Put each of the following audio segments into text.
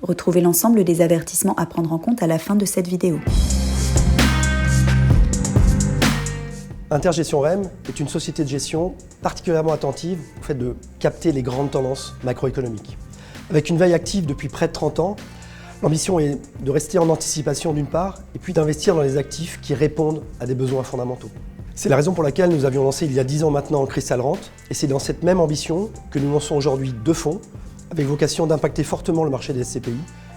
Retrouvez l'ensemble des avertissements à prendre en compte à la fin de cette vidéo. Intergestion REM est une société de gestion particulièrement attentive au fait de capter les grandes tendances macroéconomiques. Avec une veille active depuis près de 30 ans, l'ambition est de rester en anticipation d'une part, et puis d'investir dans les actifs qui répondent à des besoins fondamentaux. C'est la raison pour laquelle nous avions lancé il y a 10 ans maintenant Crystal Rent, et c'est dans cette même ambition que nous lançons aujourd'hui 2 fonds, avec vocation d'impacter fortement le marché des SCPI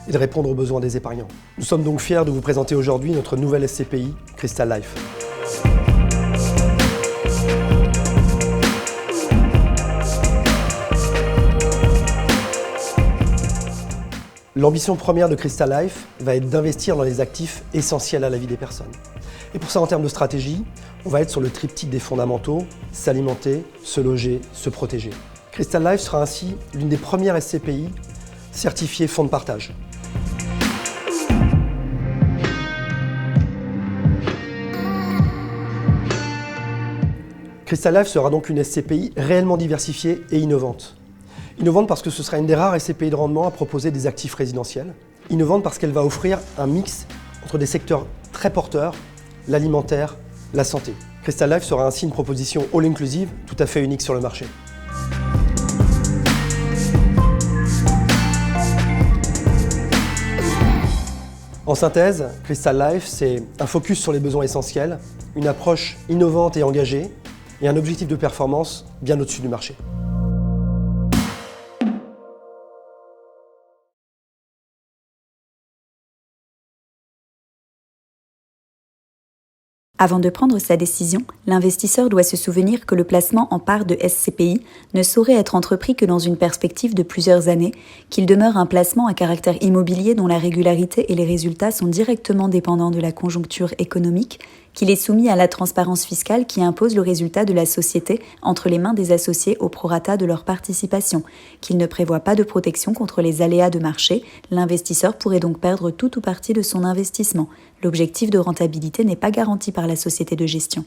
et de répondre aux besoins des épargnants. Nous sommes donc fiers de vous présenter aujourd'hui notre nouvelle SCPI, Crystal Life. L'ambition première de Crystal Life va être d'investir dans les actifs essentiels à la vie des personnes. Et pour ça, en termes de stratégie, on va être sur le triptyque des fondamentaux, s'alimenter, se loger, se protéger. Crystal Life sera ainsi l'une des premières SCPI certifiées fonds de partage. Crystal Life sera donc une SCPI réellement diversifiée et innovante. Innovante parce que ce sera une des rares SCPI de rendement à proposer des actifs résidentiels. Innovante parce qu'elle va offrir un mix entre des secteurs très porteurs, l'alimentaire, la santé. Crystal Life sera ainsi une proposition all-inclusive tout à fait unique sur le marché. En synthèse, Crystal Life, c'est un focus sur les besoins essentiels, une approche innovante et engagée, et un objectif de performance bien au-dessus du marché. Avant de prendre sa décision, l'investisseur doit se souvenir que le placement en part de SCPI ne saurait être entrepris que dans une perspective de plusieurs années, qu'il demeure un placement à caractère immobilier dont la régularité et les résultats sont directement dépendants de la conjoncture économique, qu'il est soumis à la transparence fiscale qui impose le résultat de la société entre les mains des associés au prorata de leur participation, qu'il ne prévoit pas de protection contre les aléas de marché, l'investisseur pourrait donc perdre tout ou partie de son investissement. L'objectif de rentabilité n'est pas garanti par la société de gestion.